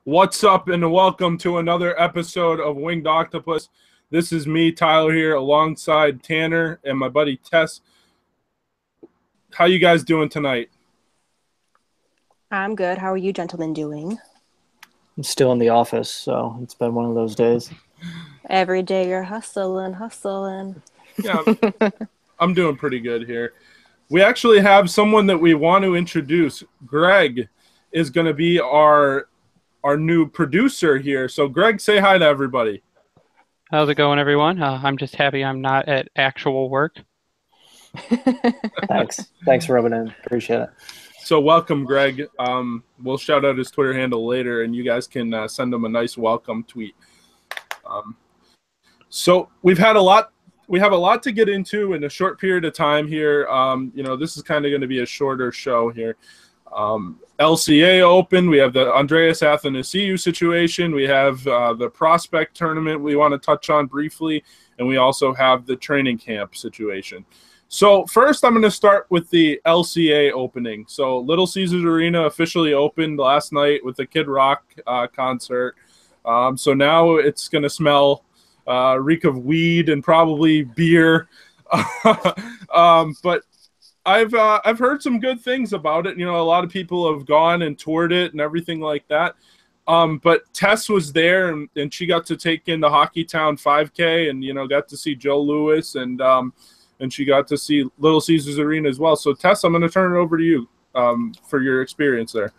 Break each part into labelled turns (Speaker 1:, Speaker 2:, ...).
Speaker 1: What's up, and welcome to another episode of Winged Octopus. This is me, Tyler, here alongside Tanner and my buddy Tess. How you guys doing tonight?
Speaker 2: I'm good. How are you gentlemen doing?
Speaker 3: I'm still in the office, so it's been one of those days.
Speaker 2: Every day you're hustling.
Speaker 1: Yeah, I'm doing pretty good here. We actually have someone that we want to introduce. Greg is going to be our new producer here. So, Greg, say hi to everybody.
Speaker 4: How's it going, everyone? I'm just happy I'm not at actual work.
Speaker 3: Thanks for rubbing in. Appreciate it.
Speaker 1: So welcome, Greg. We'll shout out his Twitter handle later, and you guys can send him a nice welcome tweet. So we have a lot to get into in a short period of time here. This is kind of going to be a shorter show here. LCA Open, we have the Andreas Athanasiou situation, we have the prospect tournament we want to touch on briefly, and we also have the training camp situation. So first, I'm going to start with the LCA opening. So Little Caesars Arena officially opened last night with the Kid Rock concert. So now it's going to smell reek of weed and probably beer. But I've heard some good things about it. You know, a lot of people have gone and toured it and everything like that. But Tess was there and she got to take in the Hockeytown 5K and got to see Joe Louis and she got to see Little Caesars Arena as well. So, Tess, I'm going to turn it over to you for your experience there.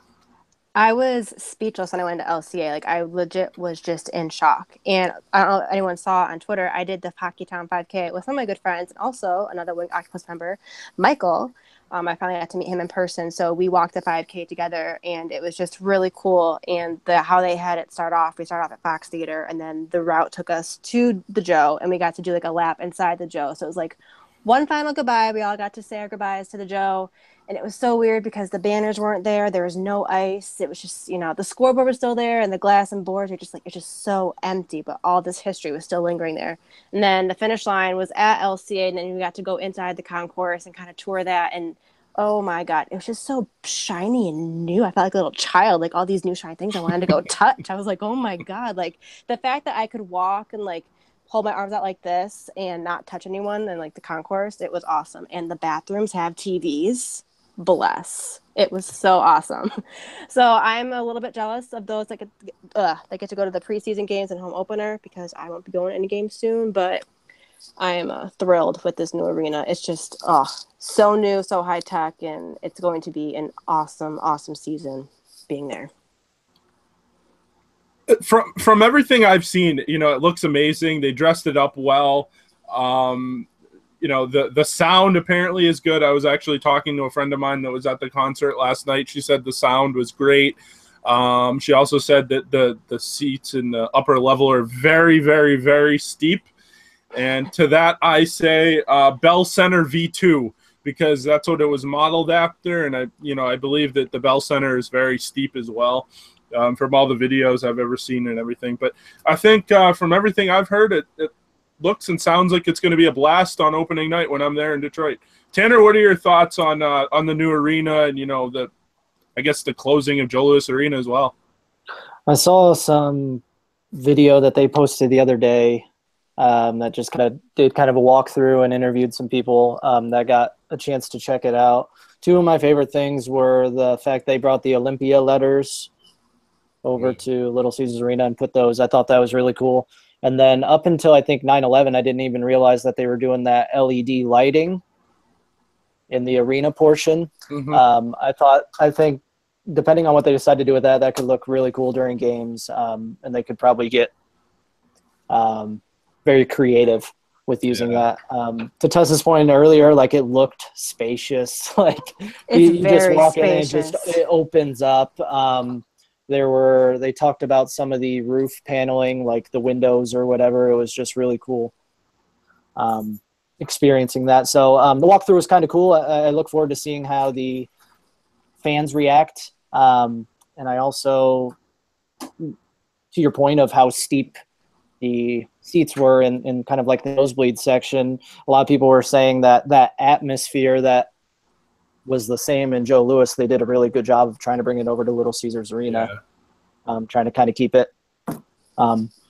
Speaker 2: I was speechless when I went to LCA. Like, I legit was just in shock. And I don't know if anyone saw on Twitter, I did the Hockeytown 5K with some of my good friends and also another Winged Octopus member, Michael. I finally got to meet him in person. So we walked the 5K together, and it was just really cool. And how they had it start off, we started off at Fox Theater, and then the route took us to the Joe, and we got to do like a lap inside the Joe. So it was like one final goodbye. We all got to say our goodbyes to the Joe. And it was so weird because the banners weren't there. There was no ice. It was just, the scoreboard was still there and the glass and boards were just like, it's just so empty. But all this history was still lingering there. And then the finish line was at LCA. And then we got to go inside the concourse and kind of tour that. And oh my God, it was just so shiny and new. I felt like a little child, like all these new shiny things I wanted to go touch. I was like, oh my God. Like the fact that I could walk and like hold my arms out like this and not touch anyone in like the concourse, it was awesome. And the bathrooms have TVs. Bless. It was so awesome. So I'm a little bit jealous of those that get to go to the preseason games and home opener because I won't be going to any games soon, but I am thrilled with this new arena. It's just so new, so high tech, and it's going to be an awesome season being there.
Speaker 1: From everything I've seen, it looks amazing. They dressed it up well. The sound apparently is good. I was actually talking to a friend of mine that was at the concert last night. She said the sound was great. She also said that the seats in the upper level are very, very, very steep. And to that, I say Bell Center V2 because that's what it was modeled after. And I believe that the Bell Center is very steep as well. From all the videos I've ever seen and everything. But I think from everything I've heard, it looks and sounds like it's going to be a blast on opening night when I'm there in Detroit. Tanner, what are your thoughts on the new arena and, the closing of Joe Louis Arena as well?
Speaker 3: I saw some video that they posted the other day that just did kind of a walkthrough and interviewed some people that got a chance to check it out. Two of my favorite things were the fact they brought the Olympia letters over to Little Caesars Arena and put those. I thought that was really cool. And then up until I think 9/11, I didn't even realize that they were doing that LED lighting in the arena portion. Mm-hmm. I think depending on what they decide to do with that could look really cool during games. And they could probably get very creative with using that. To Tessa's point earlier, like it looked spacious. Like
Speaker 2: it's
Speaker 3: you
Speaker 2: very
Speaker 3: just walk
Speaker 2: spacious.
Speaker 3: in and it opens up. They talked about some of the roof paneling, like the windows or whatever. It was just really cool experiencing that. So the walkthrough was kind of cool. I look forward to seeing how the fans react. And I also, to your point of how steep the seats were in kind of like the nosebleed section, a lot of people were saying that atmosphere that was the same in Joe Louis. They did a really good job of trying to bring it over to Little Caesars Arena.
Speaker 1: Yeah.
Speaker 3: trying to kind of keep it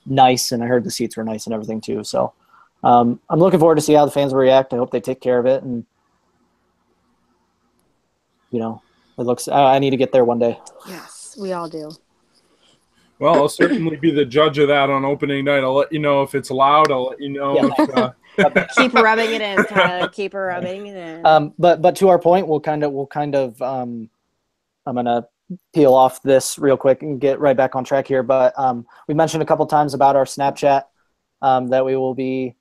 Speaker 3: nice. And I heard the seats were nice and everything too. So I'm looking forward to see how the fans will react. I hope they take care of it. And, it looks, I need to get there one day.
Speaker 2: Yes, we all do.
Speaker 1: Well, I'll certainly be the judge of that on opening night. I'll let you know if it's loud. I'll let you know.
Speaker 3: Yeah.
Speaker 2: Keep rubbing it in, Tyler. Keep rubbing it in.
Speaker 3: But to our point, we'll kind of I'm gonna peel off this real quick and get right back on track here. But we mentioned a couple times about our Snapchat that we will be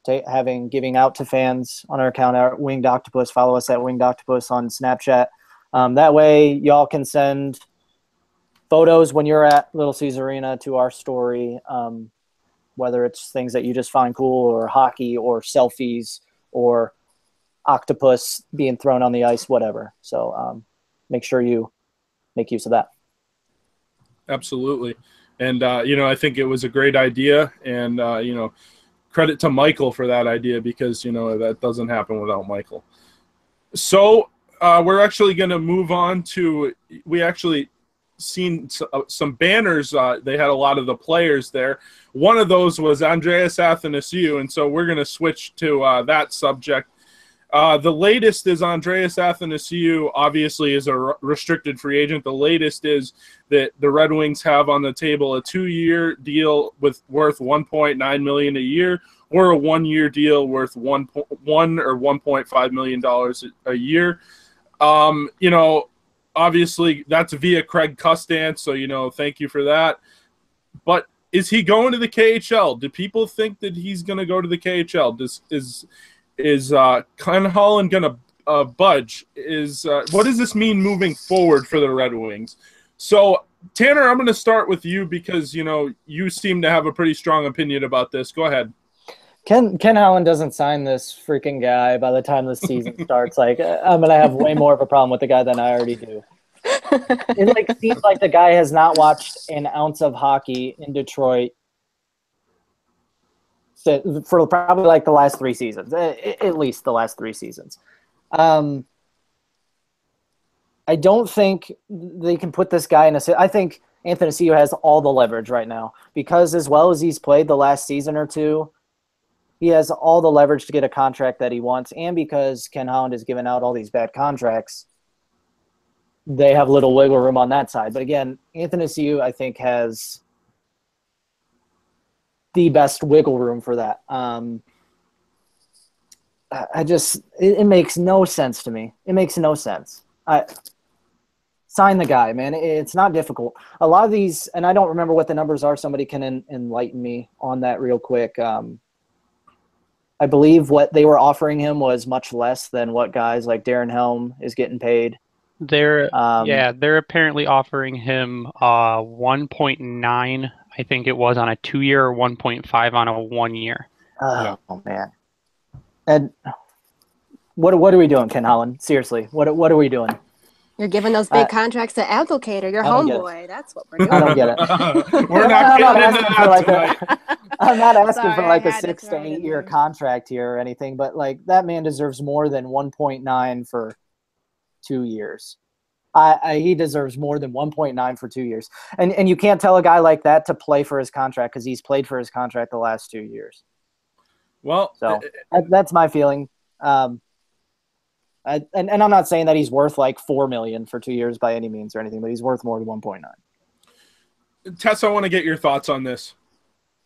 Speaker 3: giving out to fans on our account at Winged Octopus. Follow us at Winged Octopus on Snapchat. That way, y'all can send photos when you're at Little Caesar Arena to our story, whether it's things that you just find cool or hockey or selfies or octopus being thrown on the ice, whatever. So make sure you make use of that.
Speaker 1: Absolutely. And, I think it was a great idea. And, credit to Michael for that idea because, that doesn't happen without Michael. So we're actually going to move on to – we actually – seen some banners. They had a lot of the players there. One of those was Andreas Athanasiou, and so we're going to switch to that subject. The latest is Andreas Athanasiou obviously is a restricted free agent. The latest is that the Red Wings have on the table a 2-year deal worth $1.9 million a year, or a 1-year deal worth $1 or $1.5 million a year. Obviously, that's via Craig Custance, so, thank you for that. But is he going to the KHL? Do people think that he's going to go to the KHL? Is Ken Holland going to budge? What does this mean moving forward for the Red Wings? So, Tanner, I'm going to start with you because, you seem to have a pretty strong opinion about this. Go ahead.
Speaker 3: Ken Holland doesn't sign this freaking guy by the time the season starts. I'm going to have way more of a problem with the guy than I already do. It seems like the guy has not watched an ounce of hockey in Detroit for probably the last 3 seasons, at least the last 3 seasons. I don't think they can put this guy in I think Athanasiou has all the leverage right now because as well as he's played the last season or two, he has all the leverage to get a contract that he wants, and because Ken Holland has given out all these bad contracts, they have little wiggle room on that side. But again, Athanasiou, I think, has the best wiggle room for that. It makes no sense to me. It makes no sense. Sign the guy, man. It's not difficult. A lot of these, and I don't remember what the numbers are. Somebody can enlighten me on that real quick. I believe what they were offering him was much less than what guys like Darren Helm is getting paid.
Speaker 4: They're apparently offering him 1.9, I think it was, on a 2-year, or 1.5 on a 1 year.
Speaker 3: Oh man. And what are we doing, Ken Holland? Seriously, what are we doing?
Speaker 2: You're giving those big contracts to Advocator, your homeboy. That's what we're doing.
Speaker 3: I don't get it.
Speaker 1: We're not getting into that tonight.
Speaker 3: I'm not asking for a 6 to 8 year contract here or anything, but that man deserves more than 1.9 for 2 years. He deserves more than 1.9 for 2 years. And you can't tell a guy like that to play for his contract because he's played for his contract the last 2 years.
Speaker 1: Well,
Speaker 3: so that's my feeling. And I'm not saying that he's worth $4 million for 2 years by any means or anything, but he's worth more than 1.9.
Speaker 1: Tess, I want to get your thoughts on this.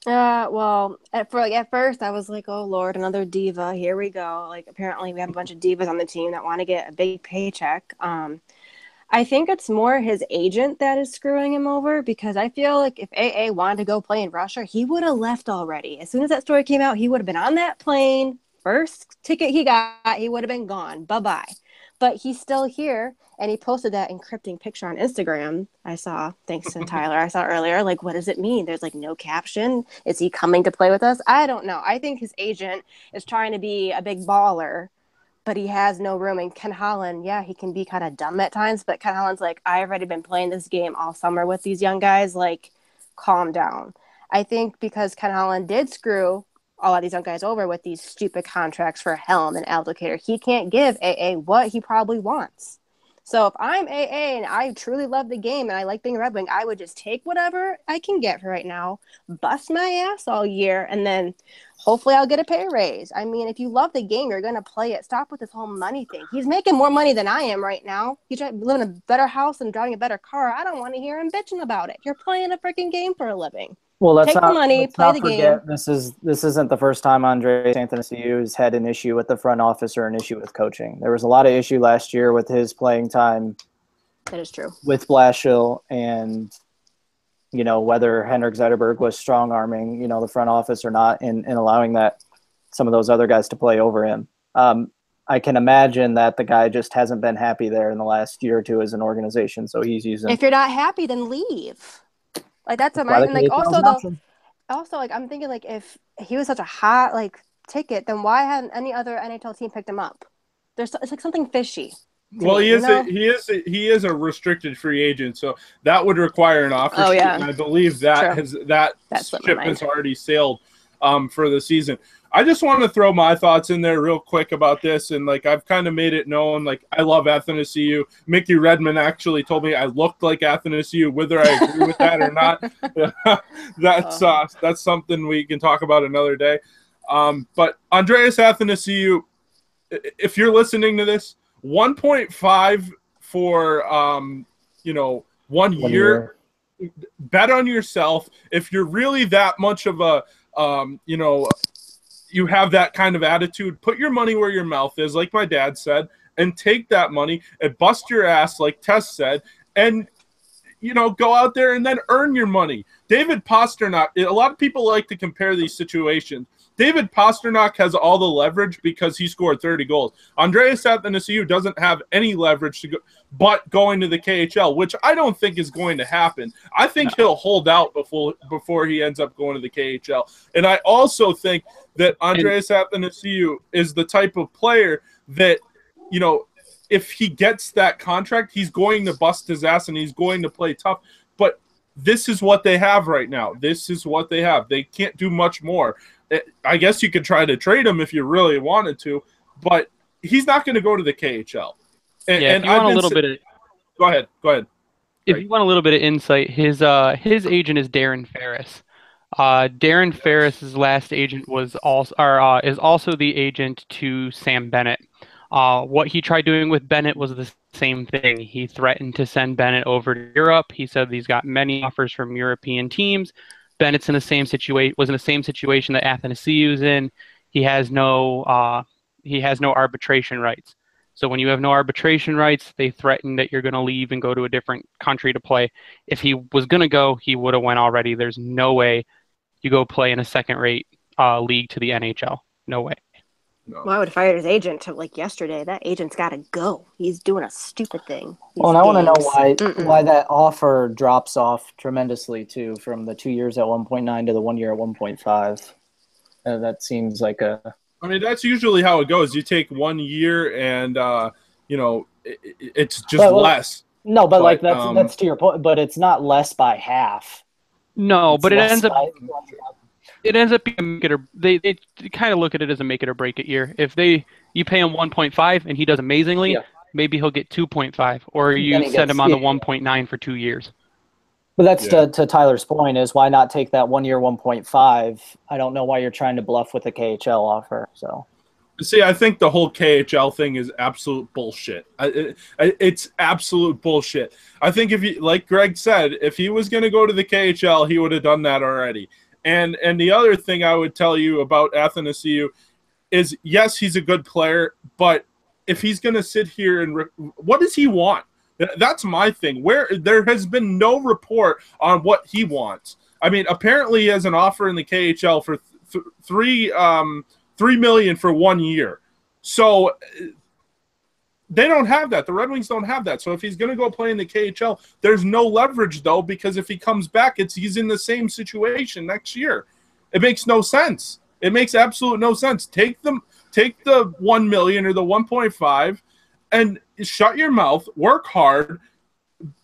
Speaker 2: Well, at first I was like, oh Lord, another diva. Here we go. Apparently we have a bunch of divas on the team that want to get a big paycheck. I think it's more his agent that is screwing him over because I feel like if AA wanted to go play in Russia, he would have left already. As soon as that story came out, he would have been on that plane. First ticket he got, he would have been gone. Bye-bye. But he's still here, and he posted that encrypting picture on Instagram. I saw, thanks to Tyler, I saw earlier. What does it mean? There's no caption. Is he coming to play with us? I don't know. I think his agent is trying to be a big baller, but he has no room. And Ken Holland, yeah, he can be kind of dumb at times, but Ken Holland's I've already been playing this game all summer with these young guys. Calm down. I think because Ken Holland did screw a lot of these young guys over with these stupid contracts for Helm and Allocator, he can't give AA what he probably wants. So if I'm AA and I truly love the game and I like being a Red Wing, I would just take whatever I can get for right now, bust my ass all year, and then hopefully I'll get a pay raise. I mean, if you love the game, you're going to play it. Stop with this whole money thing. He's making more money than I am right now. He's living in a better house and driving a better car. I don't want to hear him bitching about it. You're playing a freaking game for a living.
Speaker 3: Well,
Speaker 2: Take the money, play the game.
Speaker 3: This isn't the first time Andreas Athanasiou's had an issue with the front office or an issue with coaching. There was a lot of issue last year with his playing time.
Speaker 2: That is true.
Speaker 3: With Blashill and, whether Henrik Zetterberg was strong-arming, the front office or not in allowing some of those other guys to play over him. I can imagine that the guy just hasn't been happy there in the last year or two as an organization, so he's using.
Speaker 2: If you're not happy, then leave. Like that's a mind. Like also like I'm thinking like if he was such a hot ticket, then why hadn't any other NHL team picked him up? It's like something fishy.
Speaker 1: Well, he is a restricted free agent, so that would require an offer sheet, and I believe that ship has already sailed for the season. I just want to throw my thoughts in there real quick about this, and I've kind of made it known, I love Athanasiou. Mickey Redmond actually told me I looked like Athanasiou, whether I agree with that or not. That's something we can talk about another day. But Andreas Athanasiou, if you're listening to this, 1.5 for 1 year. Bet on yourself. If you're really that much of a you have that kind of attitude, put your money where your mouth is, like my dad said, and take that money and bust your ass, like Tess said, and go out there and then earn your money. David Pastrnak, a lot of people like to compare these situations. David Pastrnak has all the leverage because he scored 30 goals. Andreas Athanasiou doesn't have any leverage but going to the KHL, which I don't think is going to happen. I think he'll hold out before he ends up going to the KHL. And I also think that Andreas Athanasiou is the type of player that, if he gets that contract, he's going to bust his ass and he's going to play tough. But this is what they have right now. This is what they have. They can't do much more. I guess you could try to trade him if you really wanted to, but he's not going to go to the KHL.
Speaker 4: If you want a little bit of,
Speaker 1: go ahead.
Speaker 4: If you want a little bit of insight, his agent is Darren Ferris. Darren Ferris's last agent is also the agent to Sam Bennett. What he tried doing with Bennett was the same thing. He threatened to send Bennett over to Europe. He said he's got many offers from European teams. Bennett's was in the same situation that Athanasiou's in. He has no arbitration rights. So when you have no arbitration rights, they threaten that you're going to leave and go to a different country to play. If he was going to go, he would have went already. There's no way you go play in a second-rate league to the NHL. No way.
Speaker 2: No. Well, I would have fired his agent yesterday. That agent's got to go. He's doing a stupid thing.
Speaker 3: Well, and I want to know why that offer drops off tremendously, too, from the 2 years at 1.9 to the 1 year at 1.5. That seems like a...
Speaker 1: I mean, that's usually how it goes. You take 1 year and, it's just less.
Speaker 3: No, but that's to your point. But it's not less by half.
Speaker 4: No, but it ends up... It ends up being a make it or they kind of look at it as a make it or break it year. If you pay him 1.5 and he does amazingly, maybe he'll get 2.5, or you send him on the 1.9 for 2 years.
Speaker 3: But that's to Tyler's point, is why not take that 1 year 1.5? I don't know why you're trying to bluff with a KHL offer. So,
Speaker 1: see, I think the whole KHL thing is absolute bullshit. It's absolute bullshit. I think like Greg said, if he was going to go to the KHL, he would have done that already. And the other thing I would tell you about Athanasiou is, yes, he's a good player, but if he's going to sit here and what does he want? That's my thing. Where there has been no report on what he wants. I mean, apparently he has an offer in the KHL for $3 million for 1 year. So they don't have that. The Red Wings don't have that. So if he's going to go play in the KHL, there's no leverage, though, because if he comes back, he's in the same situation next year. It makes no sense. It makes absolute no sense. Take the $1 million or the 1.5 and shut your mouth, work hard,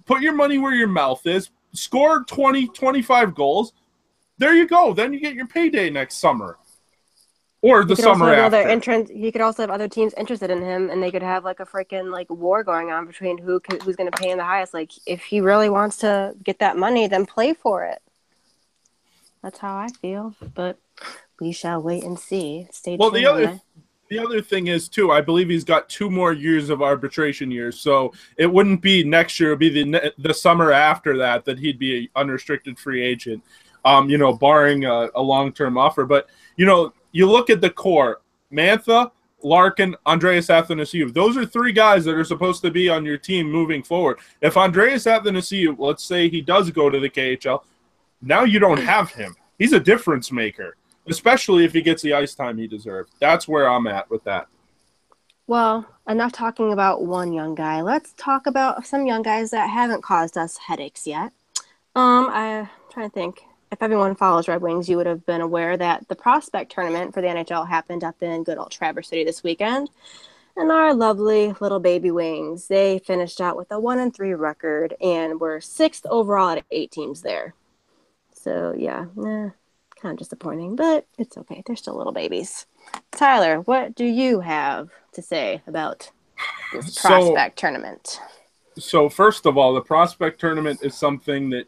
Speaker 1: put your money where your mouth is, score 20, 25 goals. There you go. Then you get your payday next summer. or the summer after.
Speaker 2: He could also have other teams interested in him, and they could have like a freaking like war going on between who's going to pay him the highest. Like, if he really wants to get that money, then play for it. That's how I feel, but we shall wait and see. Stay tuned.
Speaker 1: Well, the other thing is too, I believe he's got 2 more years of arbitration years, so it wouldn't be next year; it'd be the summer after that he'd be an unrestricted free agent. Barring a long-term offer, but you look at the core: Mantha, Larkin, Andreas Athanasiou. Those are 3 guys that are supposed to be on your team moving forward. If Andreas Athanasiou, let's say he does go to the KHL, now you don't have him. He's a difference maker, especially if he gets the ice time he deserves. That's where I'm at with that.
Speaker 2: Well, enough talking about one young guy. Let's talk about some young guys that haven't caused us headaches yet. I'm trying to think. If everyone follows Red Wings, you would have been aware that the prospect tournament for the NHL happened up in good old Traverse City this weekend. And our lovely little baby Wings, they finished out with a 1-3 record and were 6th overall out of 8 teams there. So, yeah, kind of disappointing, but it's okay. They're still little babies. Tyler, what do you have to say about this prospect tournament?
Speaker 1: So, first of all, the prospect tournament is something that,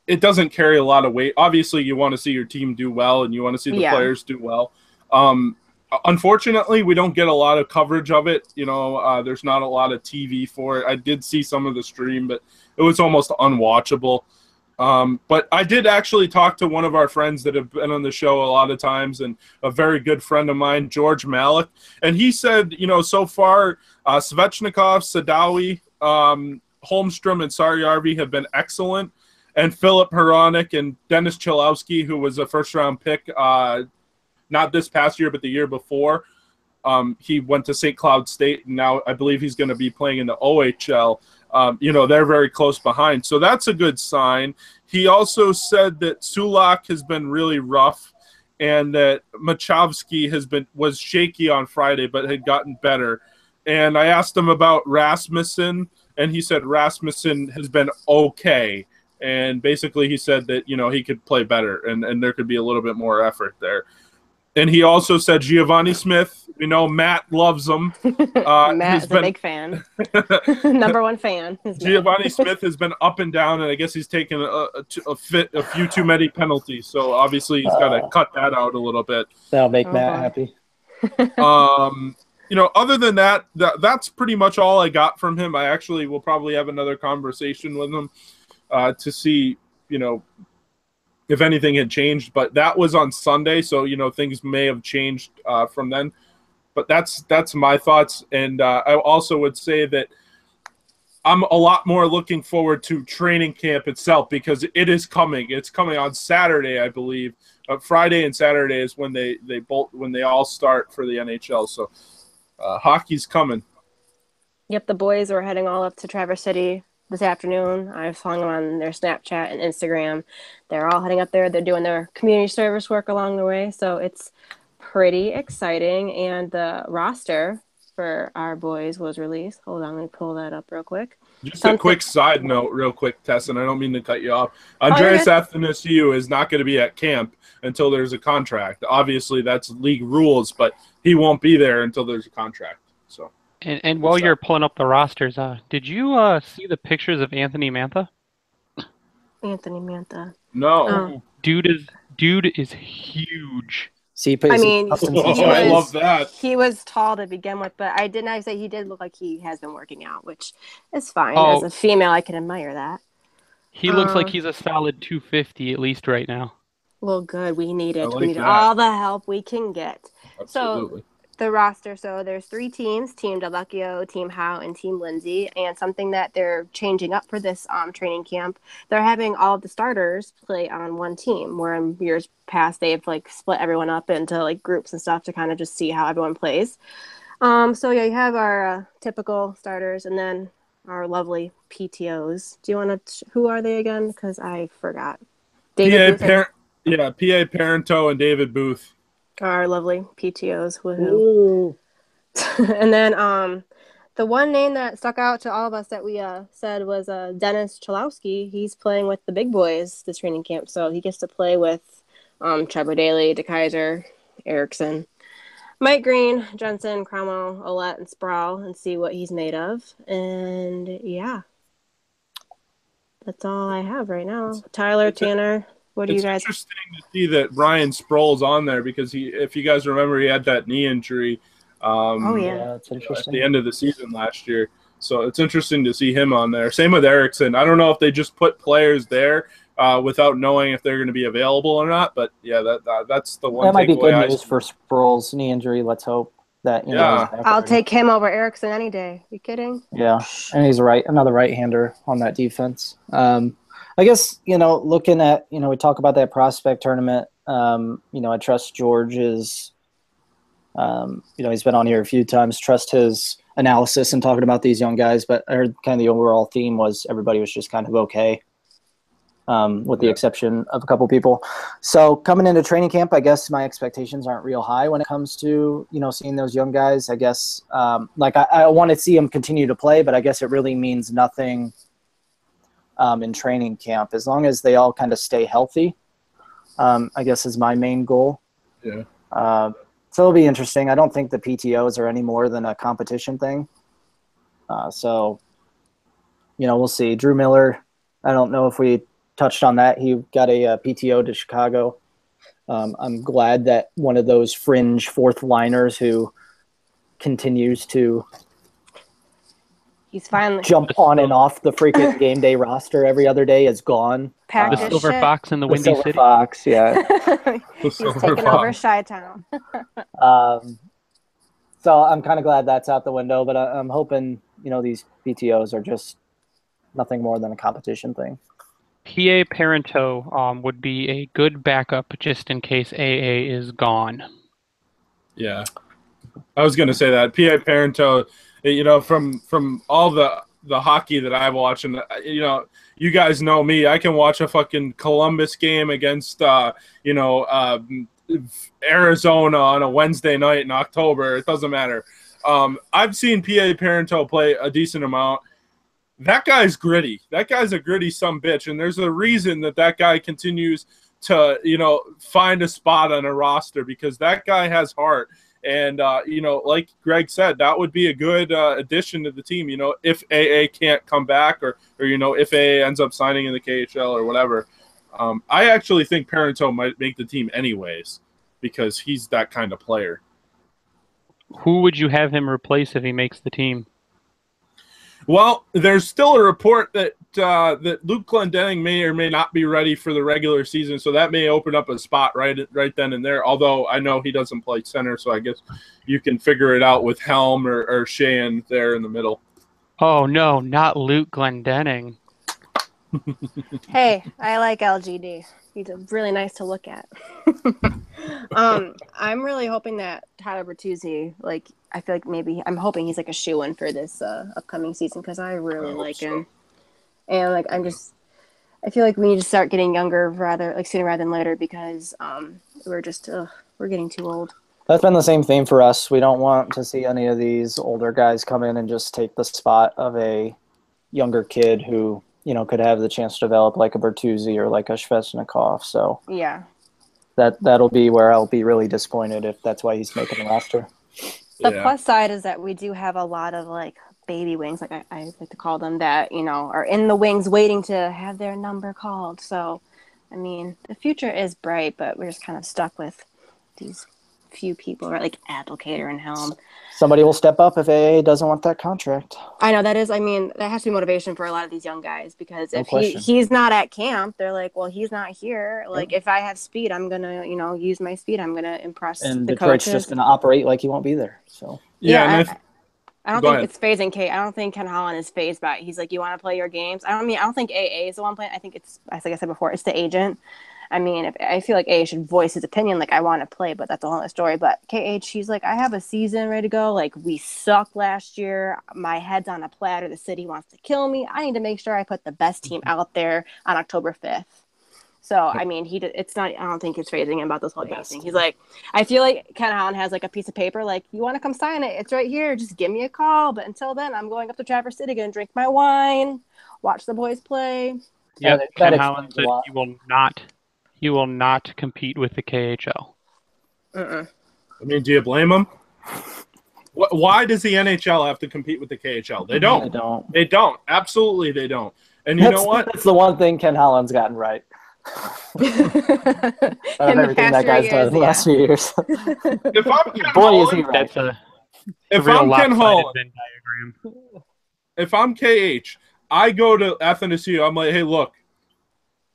Speaker 1: it doesn't carry a lot of weight. Obviously, you want to see your team do well, and you want to see the players do well. Unfortunately, we don't get a lot of coverage of it. There's not a lot of TV for it. I did see some of the stream, but it was almost unwatchable. But I did actually talk to one of our friends that have been on the show a lot of times, and a very good friend of mine, George Malik. And he said, so far, Svechnikov, Sadawi, Holmstrom, and Saryarvi have been excellent. And Philip Hronek and Dennis Cholowski, who was a first-round pick, not this past year, but the year before. He went to St. Cloud State, and now I believe he's going to be playing in the OHL. They're very close behind. So that's a good sign. He also said that Sulak has been really rough, and that Machovsky was shaky on Friday, but had gotten better. And I asked him about Rasmussen, and he said Rasmussen has been okay. And basically he said that, he could play better and there could be a little bit more effort there. And he also said Giovanni Smith, Matt loves him.
Speaker 2: Matt's a big fan. Number 1 fan.
Speaker 1: Giovanni Smith has been up and down, and I guess he's taken a few too many penalties. So obviously he's got to cut that out a little bit.
Speaker 3: That'll make Matt happy.
Speaker 1: Other than that, that's pretty much all I got from him. I actually will probably have another conversation with him to see, if anything had changed. But that was on Sunday, so, things may have changed from then. But that's my thoughts. And I also would say that I'm a lot more looking forward to training camp itself, because it is coming. It's coming on Saturday, I believe. Friday and Saturday is when they all start for the NHL. So hockey's coming.
Speaker 2: Yep, the boys are heading all up to Traverse City this afternoon. I was following them on their Snapchat and Instagram. They're all heading up there. They're doing their community service work along the way. So it's pretty exciting. And the roster for our boys was released. Hold on, let me pull that up real quick.
Speaker 1: Just a quick side note, real quick, Tess, and I don't mean to cut you off. Andreas Athanasiou is not going to be at camp until there's a contract. Obviously, that's league rules, but he won't be there until there's a contract. So.
Speaker 4: And while you're pulling up the rosters, did you see the pictures of Anthony Mantha?
Speaker 2: Anthony Mantha.
Speaker 1: No.
Speaker 4: Dude is huge.
Speaker 1: I love that.
Speaker 2: He was tall to begin with, but I did not say he did look like he has been working out, which is fine. As a female, I can admire that.
Speaker 4: He looks like he's a solid 250 at least right now.
Speaker 2: Well, good. We need it. We need all the help we can get.
Speaker 1: Absolutely.
Speaker 2: So the roster. So there's 3 teams: Team Delvecchio, Team Howe, and Team Lindsay. And something that they're changing up for this training camp, they're having all of the starters play on one team, where in years past they've split everyone up into groups and stuff to kind of just see how everyone plays. So yeah, you have our typical starters, and then our lovely PTOs. Do you want to? Who are they again? Because I forgot.
Speaker 1: P.A. Parento and David Booth.
Speaker 2: Our lovely PTOs. Woohoo. And then the one name that stuck out to all of us that we said was Dennis Cholowski. He's playing with the big boys this training camp, so he gets to play with Trevor Daley, DeKaiser, Erickson. Mike Green, Jensen, Cromwell, Ouellette, and Sproul, and see what he's made of. And yeah, that's all I have right now. Tyler, Tanner, what do you guys?
Speaker 1: It's interesting to see that Ryan Sproul's on there because if you guys remember, he had that knee injury.
Speaker 3: Yeah, it's
Speaker 1: At
Speaker 3: interesting.
Speaker 1: the end of the season last year. So it's interesting to see him on there. Same with Erickson. I don't know if they just put players there without knowing if they're going to be available or not. But yeah, that's the one.
Speaker 3: That might be good
Speaker 1: takeaway
Speaker 3: news for Sproul's knee injury. Let's hope that he's back
Speaker 2: I'll
Speaker 3: already.
Speaker 2: take him over Erickson any day. You kidding?
Speaker 3: Yeah, and he's another right-hander on that defense. I guess, looking at, we talk about that prospect tournament. I trust George's, he's been on here a few times, trust his analysis and talking about these young guys, but I heard kind of the overall theme was everybody was just kind of okay, with the exception of a couple people. So coming into training camp, I guess my expectations aren't real high when it comes to, seeing those young guys. I guess, I want to see them continue to play, but I guess it really means nothing in training camp. As long as they all kind of stay healthy, I guess is my main goal.
Speaker 1: Yeah.
Speaker 3: So it'll be interesting. I don't think the PTOs are any more than a competition thing. So, we'll see. Drew Miller, I don't know if we touched on that. He got a PTO to Chicago. I'm glad that one of those fringe fourth liners who continues to
Speaker 2: He's finally
Speaker 3: jump on and off the freaking game day roster every other day is gone.
Speaker 2: packed
Speaker 4: The
Speaker 2: his
Speaker 4: Silver
Speaker 2: shit.
Speaker 4: Fox in the Windy
Speaker 3: Silver
Speaker 4: City.
Speaker 3: Fox, yeah.
Speaker 2: He's
Speaker 1: Silver
Speaker 2: taking
Speaker 1: Fox.
Speaker 2: over Chi-Town.
Speaker 3: So I'm kind of glad that's out the window, but I'm hoping, these PTOs are just nothing more than a competition thing.
Speaker 4: PA Parento would be a good backup just in case AA is gone.
Speaker 1: Yeah. I was going to say that. P.A. Parento, from all the hockey that I've watched, and, you guys know me, I can watch a fucking Columbus game against, Arizona on a Wednesday night in October. It doesn't matter. I've seen P.A. Parento play a decent amount. That guy's gritty. That guy's a gritty sumbitch, and there's a reason that guy continues to, find a spot on a roster because that guy has heart. And, like Greg said, that would be a good addition to the team, if AA can't come back or if AA ends up signing in the KHL or whatever. I actually think Parento might make the team anyways because he's that kind of player.
Speaker 4: Who would you have him replace if he makes the team?
Speaker 1: Well, there's still a report that Luke Glendening may or may not be ready for the regular season, so that may open up a spot right then and there. Although I know he doesn't play center, so I guess you can figure it out with Helm or Sheehan there in the middle.
Speaker 4: Oh no, not Luke Glendening.
Speaker 2: Hey, I like LGD. He's really nice to look at. I'm really hoping that Tyler Bertuzzi, I feel like I'm hoping he's like a shoo-in for this upcoming season because I really like him. And I feel like we need to start getting younger sooner rather than later because we're getting too old.
Speaker 3: That's been the same theme for us. We don't want to see any of these older guys come in and just take the spot of a younger kid who, could have the chance to develop like a Bertuzzi or like a Svechnikov. So
Speaker 2: Yeah.
Speaker 3: that'll be where I'll be really disappointed if that's why he's making the roster.
Speaker 2: The plus side is that we do have a lot of baby wings, like I like to call them, that are in the wings waiting to have their number called. So, I mean, the future is bright, but we're just kind of stuck with these few people, right? Like Applicator and Helm.
Speaker 3: Somebody will step up if AA doesn't want that contract.
Speaker 2: I know that has to be motivation for a lot of these young guys because
Speaker 3: No
Speaker 2: if
Speaker 3: question.
Speaker 2: he's not at camp, they're like, well, he's not here. Like if I have speed, I'm gonna use my speed. I'm gonna impress
Speaker 3: And
Speaker 2: the
Speaker 3: Detroit's
Speaker 2: coaches.
Speaker 3: just going to operate like he won't be there. So
Speaker 2: I don't
Speaker 1: Go
Speaker 2: think
Speaker 1: ahead.
Speaker 2: it's phasing Kate. I don't think Ken Holland is phased by it. He's like, you want to play your games? I don't think AA is the one playing. I think it's, like I said before, it's the agent. I mean, I feel like AA should voice his opinion, like I want to play, but that's a whole other story. But KH, he's like, I have a season ready to go. Like we sucked last year. My head's on a platter. The city wants to kill me. I need to make sure I put the best team out there on October 5th. So, I mean, it's not, I don't think he's phrasing him about this whole thing. He's like, I feel like Ken Holland has like a piece of paper, like, you want to come sign it? It's right here. Just give me a call. But until then, I'm going up to Traverse City, going to drink my wine, watch the boys play.
Speaker 4: Yeah,
Speaker 3: that
Speaker 4: Ken Holland
Speaker 3: explains a
Speaker 4: said
Speaker 3: lot.
Speaker 4: you will not compete with the KHL.
Speaker 2: Uh-uh.
Speaker 1: I mean, do you blame him? Why does the NHL have to compete with the KHL? They don't.
Speaker 3: They don't.
Speaker 1: They don't. Absolutely, they don't. And you know what?
Speaker 3: That's the one thing Ken Holland's gotten right. Out of everything that guy's done in the last few years.
Speaker 1: If I'm Ken
Speaker 3: Boy, is he
Speaker 1: Holland,
Speaker 3: right.
Speaker 4: That's a
Speaker 1: if
Speaker 4: real
Speaker 1: I'm Ken
Speaker 4: lopsided
Speaker 1: Holland,
Speaker 4: Venn diagram.
Speaker 1: if I'm KH, I go to Athanasiou. I'm like, hey, look,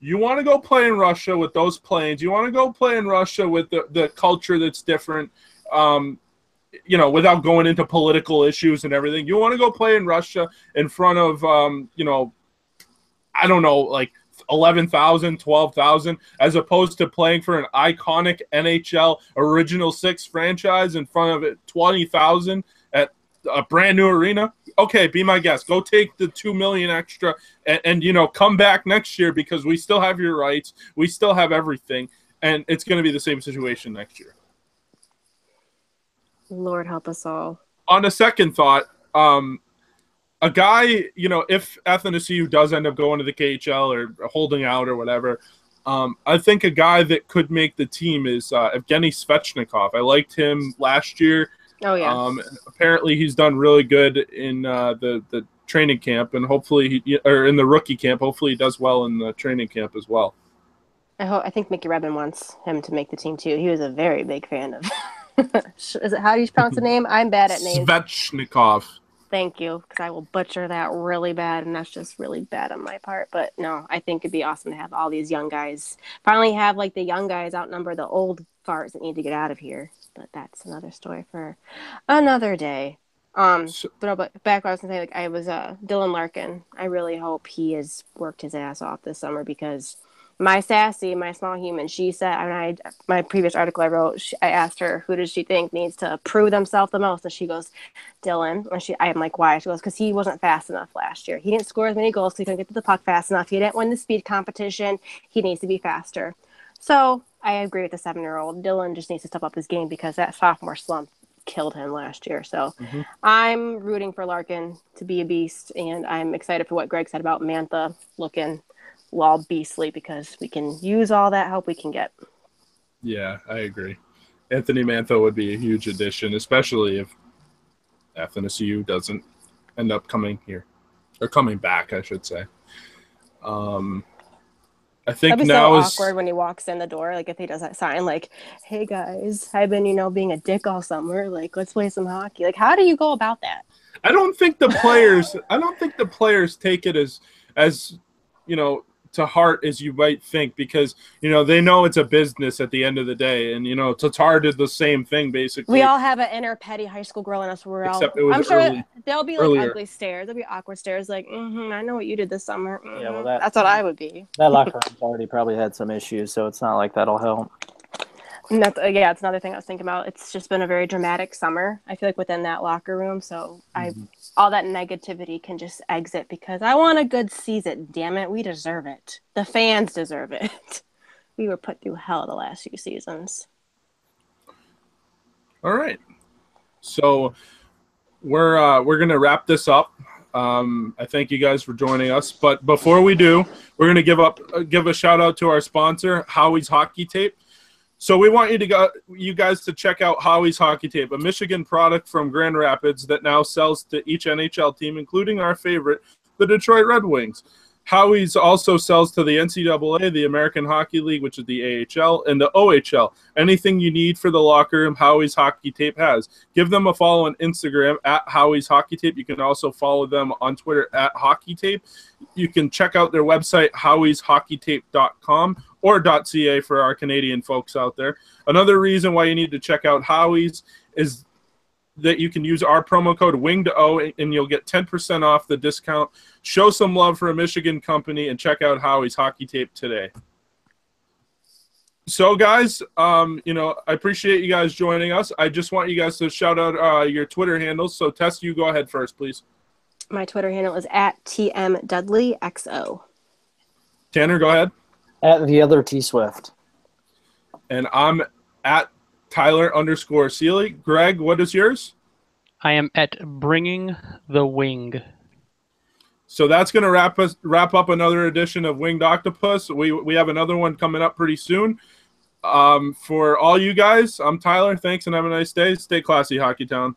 Speaker 1: you want to go play in Russia with those planes? You want to go play in Russia with the culture that's different? Without going into political issues and everything, you want to go play in Russia in front of, I don't know, like 11,000, 12,000, as opposed to playing for an iconic NHL Original Six franchise in front of 20,000 at a brand new arena. Okay, be my guest. Go take the $2 million extra and come back next year, because we still have your rights. We still have everything. And it's going to be the same situation next year.
Speaker 2: Lord help us all.
Speaker 1: On a second thought, a guy, if Athanasiou does end up going to the KHL or holding out or whatever, I think a guy that could make the team is Evgeny Svechnikov. I liked him last year.
Speaker 2: Oh, yeah.
Speaker 1: Apparently he's done really good in the training camp, and hopefully or in the rookie camp. Hopefully he does well in the training camp as well.
Speaker 2: I think Mickey Redmond wants him to make the team too. He was a very big fan of. How do you pronounce the name? I'm bad at names.
Speaker 1: Svechnikov.
Speaker 2: Thank you, because I will butcher that really bad, and that's just really bad on my part. But no, I think it'd be awesome to have all these young guys. Finally have like the young guys outnumber the old farts that need to get out of here. But that's another story for another day. But back what I was gonna say, like I was Dylan Larkin. I really hope he has worked his ass off this summer, because my small human, she said, my previous article I wrote, I asked her, who does she think needs to prove themselves the most? And she goes, Dylan. And I'm like, why? She goes, because he wasn't fast enough last year. He didn't score as many goals, so he couldn't get to the puck fast enough. He didn't win the speed competition. He needs to be faster. So I agree with the 7-year-old. Dylan just needs to step up his game, because that sophomore slump killed him last year. So I'm rooting for Larkin to be a beast, and I'm excited for what Greg said about Mantha looking all beastly, because we can use all that help we can get.
Speaker 1: Yeah, I agree. Anthony Mantha would be a huge addition, especially if Athanasiou doesn't end up coming here, or coming back, I should say. I think
Speaker 2: That'd be
Speaker 1: now
Speaker 2: so
Speaker 1: is
Speaker 2: awkward when he walks in the door, like if he does that sign, like, hey guys, I've been, being a dick all summer, like let's play some hockey. Like, how do you go about that?
Speaker 1: I don't think the players take it as to heart as you might think, because they know it's a business at the end of the day, and Tatar did the same thing basically.
Speaker 2: We all have an inner petty high school girl in us. I'm sure there'll be like ugly stares, there'll be awkward stares, like I know what you did this summer.
Speaker 3: Yeah, well,
Speaker 2: that's what I would be.
Speaker 3: That locker room's already probably had some issues, so it's not like that'll help.
Speaker 2: And that's, it's another thing I was thinking about. It's just been a very dramatic summer, I feel like, within that locker room. So all that negativity can just exit, because I want a good season. Damn it. We deserve it. The fans deserve it. We were put through hell the last few seasons.
Speaker 1: All right. So we're going to wrap this up. I thank you guys for joining us. But before we do, we're going to give a shout out to our sponsor, Howie's Hockey Tape. So we want you guys to check out Howie's Hockey Tape, a Michigan product from Grand Rapids that now sells to each NHL team, including our favorite, the Detroit Red Wings. Howie's also sells to the NCAA, the American Hockey League, which is the AHL, and the OHL. Anything you need for the locker room, Howie's Hockey Tape has. Give them a follow on Instagram at Howie's Hockey Tape. You can also follow them on Twitter at Hockey Tape. You can check out their website, howieshockeytape.com or .ca for our Canadian folks out there. Another reason why you need to check out Howie's is that you can use our promo code WINGEDO and you'll get 10% off the discount. Show some love for a Michigan company and check out Howie's Hockey Tape today. So, guys, I appreciate you guys joining us. I just want you guys to shout out your Twitter handles. So, Tess, you go ahead first, please.
Speaker 2: My Twitter handle is at TMDudleyXO.
Speaker 1: Tanner, go ahead.
Speaker 3: At the other T Swift.
Speaker 1: And I'm at Tyler_Seeley. Greg, what is yours?
Speaker 4: I am at Bringing the Wing.
Speaker 1: So that's going to wrap up another edition of Winged Octopus. We have another one coming up pretty soon. For all you guys, I'm Tyler. Thanks and have a nice day. Stay classy, Hockey Town.